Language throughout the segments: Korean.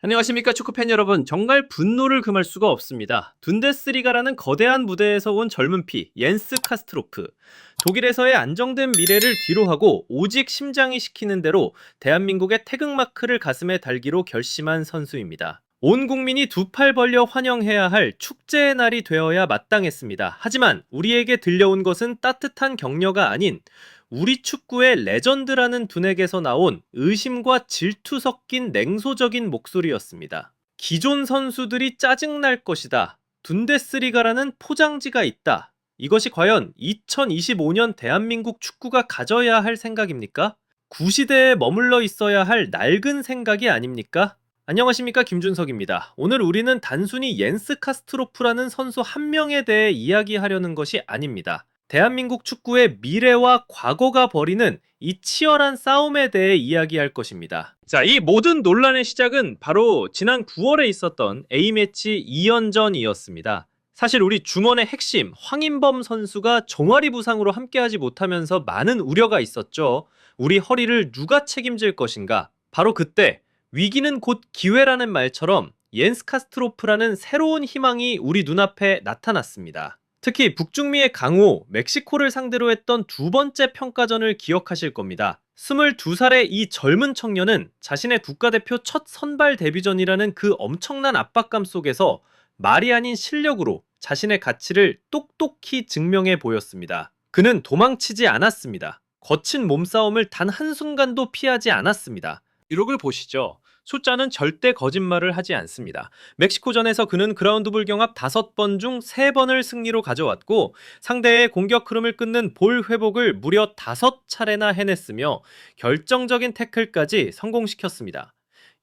안녕하십니까 축구팬 여러분. 정말 분노를 금할 수가 없습니다. 둔데스리가라는 거대한 무대에서 온 젊은 피 옌스 카스트로프. 독일에서의 안정된 미래를 뒤로하고 오직 심장이 시키는 대로 대한민국의 태극마크를 가슴에 달기로 결심한 선수입니다. 온 국민이 두 팔 벌려 환영해야 할 축제의 날이 되어야 마땅했습니다. 하지만 우리에게 들려온 것은 따뜻한 격려가 아닌 우리 축구의 레전드라는 분에게서 나온 의심과 질투 섞인 냉소적인 목소리였습니다. 기존 선수들이 짜증날 것이다. 둔데스리가라는 포장지가 있다. 이것이 과연 2025년 대한민국 축구가 가져야 할 생각입니까? 구시대에 머물러 있어야 할 낡은 생각이 아닙니까? 안녕하십니까, 김준석입니다. 오늘 우리는 단순히 옌스 카스트로프라는 선수 한 명에 대해 이야기하려는 것이 아닙니다. 대한민국 축구의 미래와 과거가 벌이는 이 치열한 싸움에 대해 이야기할 것입니다. 자, 이 모든 논란의 시작은 바로 지난 9월에 있었던 A매치 2연전이었습니다. 사실 우리 중원의 핵심 황인범 선수가 종아리 부상으로 함께하지 못하면서 많은 우려가 있었죠. 우리 허리를 누가 책임질 것인가? 바로 그때 위기는 곧 기회라는 말처럼 옌스 카스트로프라는 새로운 희망이 우리 눈앞에 나타났습니다. 특히 북중미의 강호, 멕시코를 상대로 했던 두 번째 평가전을 기억하실 겁니다. 22살의 이 젊은 청년은 자신의 국가대표 첫 선발 데뷔전이라는 그 엄청난 압박감 속에서 말이 아닌 실력으로 자신의 가치를 똑똑히 증명해 보였습니다. 그는 도망치지 않았습니다. 거친 몸싸움을 단 한순간도 피하지 않았습니다. 기록을 보시죠. 숫자는 절대 거짓말을 하지 않습니다. 멕시코전에서 그는 그라운드볼 경합 5번 중 3번을 승리로 가져왔고 상대의 공격 흐름을 끊는 볼 회복을 무려 5차례나 해냈으며 결정적인 태클까지 성공시켰습니다.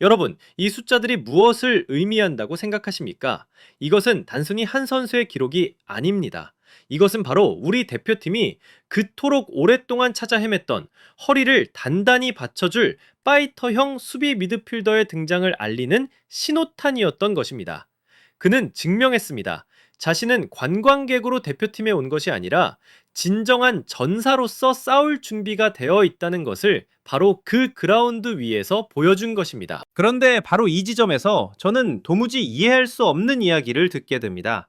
여러분, 이 숫자들이 무엇을 의미한다고 생각하십니까? 이것은 단순히 한 선수의 기록이 아닙니다. 이것은 바로 우리 대표팀이 그토록 오랫동안 찾아 헤맸던 허리를 단단히 받쳐줄 파이터형 수비 미드필더의 등장을 알리는 신호탄이었던 것입니다. 그는 증명했습니다. 자신은 관광객으로 대표팀에 온 것이 아니라 진정한 전사로서 싸울 준비가 되어 있다는 것을 바로 그 그라운드 위에서 보여준 것입니다. 그런데 바로 이 지점에서 저는 도무지 이해할 수 없는 이야기를 듣게 됩니다.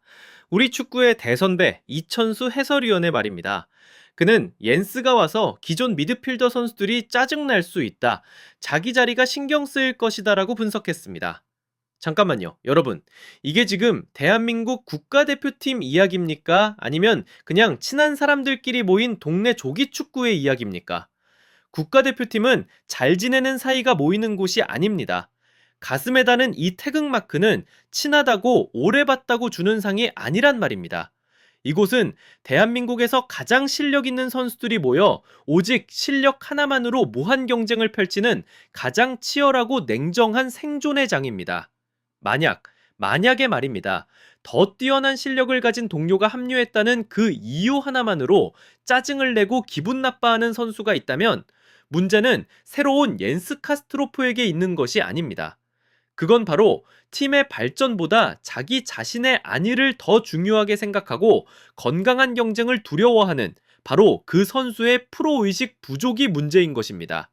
우리 축구의 대선배 이천수 해설위원의 말입니다. 그는 옌스가 와서 기존 미드필더 선수들이 짜증날 수 있다. 자기 자리가 신경 쓰일 것이다 라고 분석했습니다. 잠깐만요. 여러분, 이게 지금 대한민국 국가대표팀 이야기입니까? 아니면 그냥 친한 사람들끼리 모인 동네 조기축구의 이야기입니까? 국가대표팀은 잘 지내는 사이가 모이는 곳이 아닙니다. 가슴에 다는 이 태극마크는 친하다고 오래 봤다고 주는 상이 아니란 말입니다. 이곳은 대한민국에서 가장 실력 있는 선수들이 모여 오직 실력 하나만으로 무한 경쟁을 펼치는 가장 치열하고 냉정한 생존의 장입니다. 만약에 말입니다. 더 뛰어난 실력을 가진 동료가 합류했다는 그 이유 하나만으로 짜증을 내고 기분 나빠하는 선수가 있다면 문제는 새로운 옌스 카스트로프에게 있는 것이 아닙니다. 그건 바로 팀의 발전보다 자기 자신의 안위를 더 중요하게 생각하고 건강한 경쟁을 두려워하는 바로 그 선수의 프로의식 부족이 문제인 것입니다.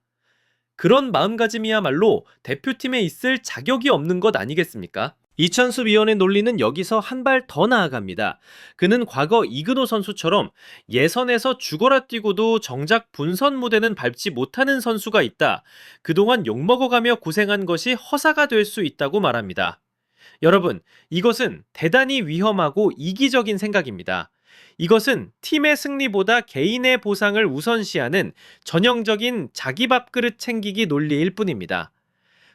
그런 마음가짐이야말로 대표팀에 있을 자격이 없는 것 아니겠습니까? 이천수 위원의 논리는 여기서 한 발 더 나아갑니다. 그는 과거 이근호 선수처럼 예선에서 죽어라 뛰고도 정작 본선 무대는 밟지 못하는 선수가 있다. 그동안 욕먹어가며 고생한 것이 허사가 될 수 있다고 말합니다. 여러분, 이것은 대단히 위험하고 이기적인 생각입니다. 이것은 팀의 승리보다 개인의 보상을 우선시하는 전형적인 자기 밥그릇 챙기기 논리일 뿐입니다.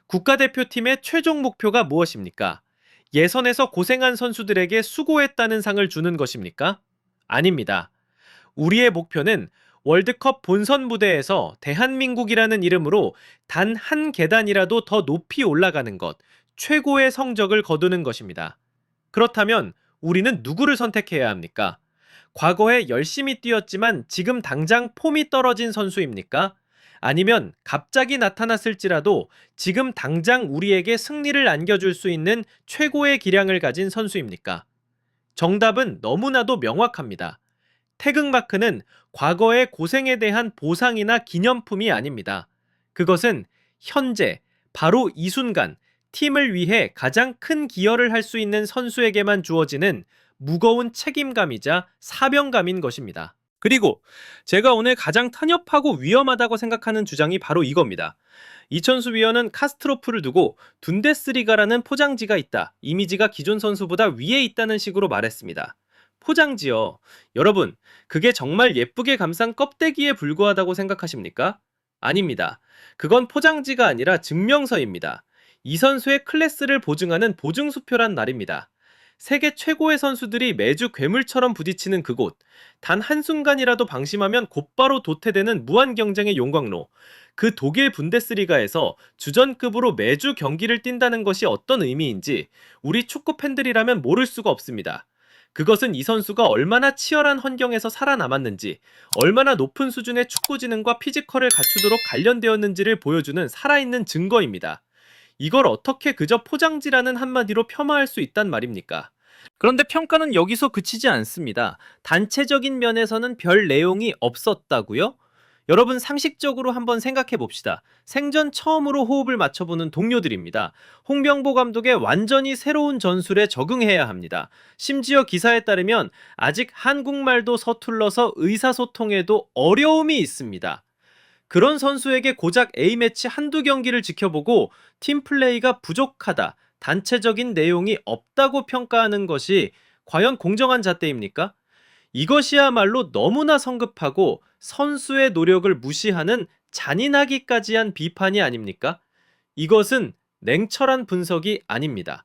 국가대표팀의 최종 목표가 무엇입니까? 예선에서 고생한 선수들에게 수고했다는 상을 주는 것입니까? 아닙니다. 우리의 목표는 월드컵 본선 무대에서 대한민국이라는 이름으로 단 한 계단이라도 더 높이 올라가는 것, 최고의 성적을 거두는 것입니다. 그렇다면 우리는 누구를 선택해야 합니까? 과거에 열심히 뛰었지만 지금 당장 폼이 떨어진 선수입니까? 아니면 갑자기 나타났을지라도 지금 당장 우리에게 승리를 안겨줄 수 있는 최고의 기량을 가진 선수입니까? 정답은 너무나도 명확합니다. 태극마크는 과거의 고생에 대한 보상이나 기념품이 아닙니다. 그것은 현재, 바로 이 순간 팀을 위해 가장 큰 기여를 할 수 있는 선수에게만 주어지는 무거운 책임감이자 사명감인 것입니다. 그리고 제가 오늘 가장 탄협하고 위험하다고 생각하는 주장이 바로 이겁니다. 이천수 위원은 카스트로프를 두고 둔데스리가라는 포장지가 있다. 이미지가 기존 선수보다 위에 있다는 식으로 말했습니다. 포장지요. 여러분, 그게 정말 예쁘게 감싼 껍데기에 불과하다고 생각하십니까? 아닙니다. 그건 포장지가 아니라 증명서입니다. 이 선수의 클래스를 보증하는 보증수표란 말입니다. 세계 최고의 선수들이 매주 괴물처럼 부딪히는 그곳, 단 한순간이라도 방심하면 곧바로 도태되는 무한 경쟁의 용광로, 그 독일 분데스리가에서 주전급으로 매주 경기를 뛴다는 것이 어떤 의미인지 우리 축구 팬들이라면 모를 수가 없습니다. 그것은 이 선수가 얼마나 치열한 환경에서 살아남았는지, 얼마나 높은 수준의 축구 지능과 피지컬을 갖추도록 단련되었는지를 보여주는 살아있는 증거입니다. 이걸 어떻게 그저 포장지라는 한마디로 폄하할 수 있단 말입니까? 그런데 평가는 여기서 그치지 않습니다. 단체적인 면에서는 별 내용이 없었다고요? 여러분 상식적으로 한번 생각해 봅시다. 생전 처음으로 호흡을 맞춰보는 동료들입니다. 홍명보 감독의 완전히 새로운 전술에 적응해야 합니다. 심지어 기사에 따르면 아직 한국말도 서툴러서 의사소통에도 어려움이 있습니다. 그런 선수에게 고작 A매치 한두 경기를 지켜보고 팀플레이가 부족하다, 단체적인 내용이 없다고 평가하는 것이 과연 공정한 잣대입니까? 이것이야말로 너무나 성급하고 선수의 노력을 무시하는 잔인하기까지 한 비판이 아닙니까? 이것은 냉철한 분석이 아닙니다.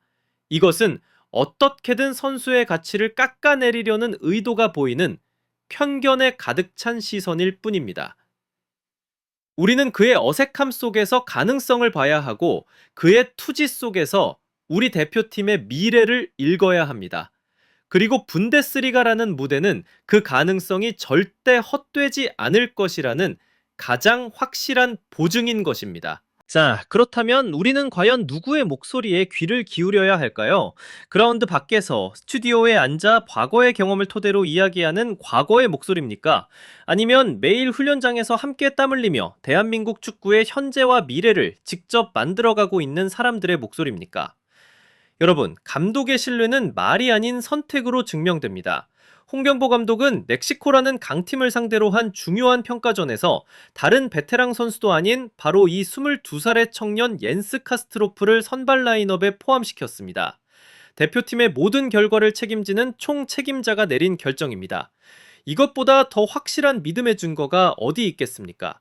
이것은 어떻게든 선수의 가치를 깎아내리려는 의도가 보이는 편견에 가득 찬 시선일 뿐입니다. 우리는 그의 어색함 속에서 가능성을 봐야 하고 그의 투지 속에서 우리 대표팀의 미래를 읽어야 합니다. 그리고 분데스리가라는 무대는 그 가능성이 절대 헛되지 않을 것이라는 가장 확실한 보증인 것입니다. 자, 그렇다면 우리는 과연 누구의 목소리에 귀를 기울여야 할까요? 그라운드 밖에서 스튜디오에 앉아 과거의 경험을 토대로 이야기하는 과거의 목소리입니까? 아니면 매일 훈련장에서 함께 땀 흘리며 대한민국 축구의 현재와 미래를 직접 만들어가고 있는 사람들의 목소리입니까? 여러분, 감독의 신뢰는 말이 아닌 선택으로 증명됩니다. 홍명보 감독은 멕시코라는 강팀을 상대로 한 중요한 평가전에서 다른 베테랑 선수도 아닌 바로 이 22살의 청년 옌스 카스트로프를 선발 라인업에 포함시켰습니다. 대표팀의 모든 결과를 책임지는 총 책임자가 내린 결정입니다. 이것보다 더 확실한 믿음의 증거가 어디 있겠습니까?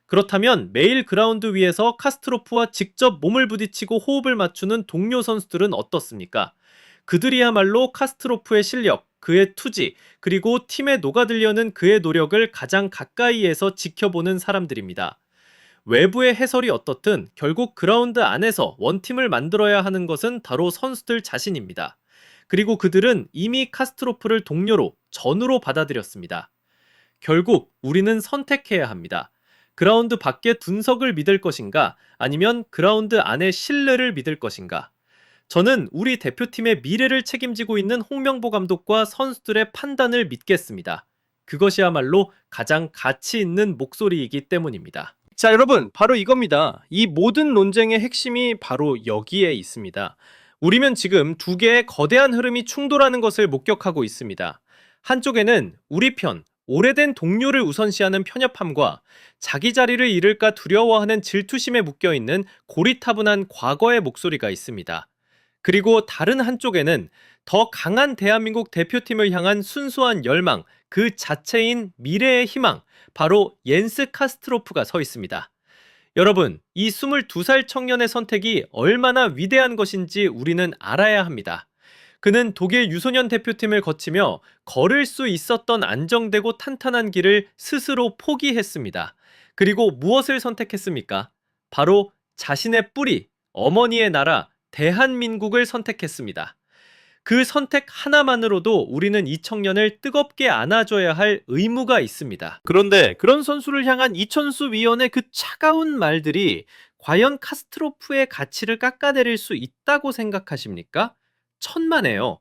그렇다면 매일 그라운드 위에서 카스트로프와 직접 몸을 부딪히고 호흡을 맞추는 동료 선수들은 어떻습니까? 그들이야말로 카스트로프의 실력, 그의 투지, 그리고 팀에 녹아들려는 그의 노력을 가장 가까이에서 지켜보는 사람들입니다. 외부의 해설이 어떻든 결국 그라운드 안에서 원팀을 만들어야 하는 것은 바로 선수들 자신입니다. 그리고 그들은 이미 카스트로프를 동료로, 전우로 받아들였습니다. 결국 우리는 선택해야 합니다. 그라운드 밖의 둔석을 믿을 것인가, 아니면 그라운드 안의 신뢰를 믿을 것인가. 저는 우리 대표팀의 미래를 책임지고 있는 홍명보 감독과 선수들의 판단을 믿겠습니다. 그것이야말로 가장 가치 있는 목소리이기 때문입니다. 자, 여러분, 바로 이겁니다. 이 모든 논쟁의 핵심이 바로 여기에 있습니다. 우리는 지금 두 개의 거대한 흐름이 충돌하는 것을 목격하고 있습니다. 한쪽에는 우리 편, 오래된 동료를 우선시하는 편협함과 자기 자리를 잃을까 두려워하는 질투심에 묶여있는 고리타분한 과거의 목소리가 있습니다. 그리고 다른 한쪽에는 더 강한 대한민국 대표팀을 향한 순수한 열망, 그 자체인 미래의 희망, 바로 옌스 카스트로프가 서 있습니다. 여러분, 이 22살 청년의 선택이 얼마나 위대한 것인지 우리는 알아야 합니다. 그는 독일 유소년 대표팀을 거치며 걸을 수 있었던 안정되고 탄탄한 길을 스스로 포기했습니다. 그리고 무엇을 선택했습니까? 바로 자신의 뿌리, 어머니의 나라, 대한민국을 선택했습니다. 그 선택 하나만으로도 우리는 이 청년을 뜨겁게 안아줘야 할 의무가 있습니다. 그런데 그런 선수를 향한 이천수 위원의 그 차가운 말들이 과연 카스트로프의 가치를 깎아내릴 수 있다고 생각하십니까? 천만에요.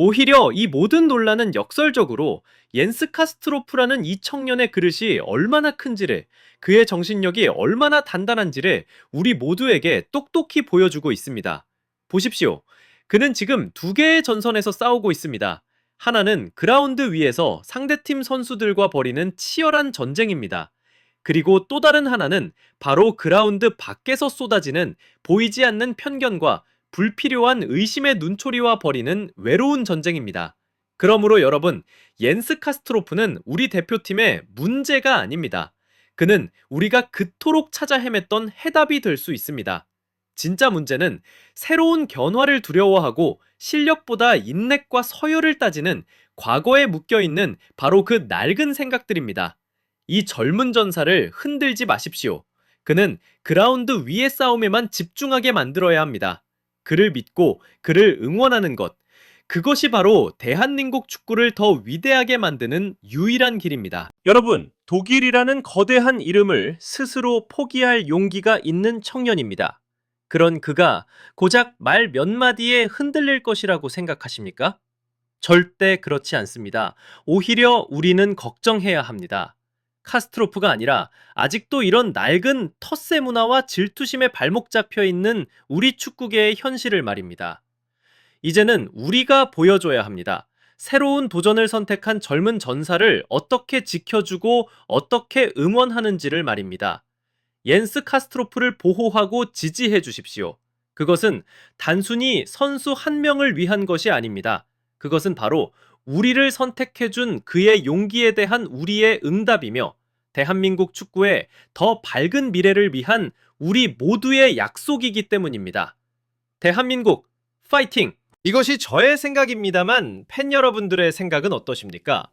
오히려 이 모든 논란은 역설적으로 옌스 카스트로프라는 이 청년의 그릇이 얼마나 큰지를, 그의 정신력이 얼마나 단단한지를 우리 모두에게 똑똑히 보여주고 있습니다. 보십시오. 그는 지금 두 개의 전선에서 싸우고 있습니다. 하나는 그라운드 위에서 상대팀 선수들과 벌이는 치열한 전쟁입니다. 그리고 또 다른 하나는 바로 그라운드 밖에서 쏟아지는 보이지 않는 편견과 불필요한 의심의 눈초리와 벌이는 외로운 전쟁입니다. 그러므로 여러분, 옌스 카스트로프는 우리 대표팀의 문제가 아닙니다. 그는 우리가 그토록 찾아 헤맸던 해답이 될 수 있습니다. 진짜 문제는 새로운 변화를 두려워하고 실력보다 인맥과 서열을 따지는 과거에 묶여있는 바로 그 낡은 생각들입니다. 이 젊은 전사를 흔들지 마십시오. 그는 그라운드 위의 싸움에만 집중하게 만들어야 합니다. 그를 믿고 그를 응원하는 것. 그것이 바로 대한민국 축구를 더 위대하게 만드는 유일한 길입니다. 여러분, 독일이라는 거대한 이름을 스스로 포기할 용기가 있는 청년입니다. 그런 그가 고작 말 몇 마디에 흔들릴 것이라고 생각하십니까? 절대 그렇지 않습니다. 오히려 우리는 걱정해야 합니다. 카스트로프가 아니라 아직도 이런 낡은 텃세 문화와 질투심에 발목 잡혀 있는 우리 축구계의 현실을 말입니다. 이제는 우리가 보여줘야 합니다. 새로운 도전을 선택한 젊은 전사를 어떻게 지켜주고 어떻게 응원하는지를 말입니다. 옌스 카스트로프를 보호하고 지지해 주십시오. 그것은 단순히 선수 한 명을 위한 것이 아닙니다. 그것은 바로 우리를 선택해준 그의 용기에 대한 우리의 응답이며 대한민국 축구의 더 밝은 미래를 위한 우리 모두의 약속이기 때문입니다. 대한민국 파이팅! 이것이 저의 생각입니다만 팬 여러분들의 생각은 어떠십니까?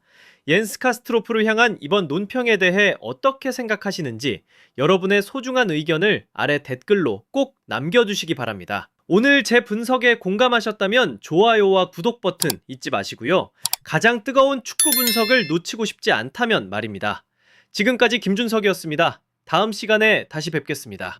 옌스 카스트로프를 향한 이번 논평에 대해 어떻게 생각하시는지 여러분의 소중한 의견을 아래 댓글로 꼭 남겨주시기 바랍니다. 오늘 제 분석에 공감하셨다면 좋아요와 구독 버튼 잊지 마시고요. 가장 뜨거운 축구 분석을 놓치고 싶지 않다면 말입니다. 지금까지 김준석이었습니다. 다음 시간에 다시 뵙겠습니다.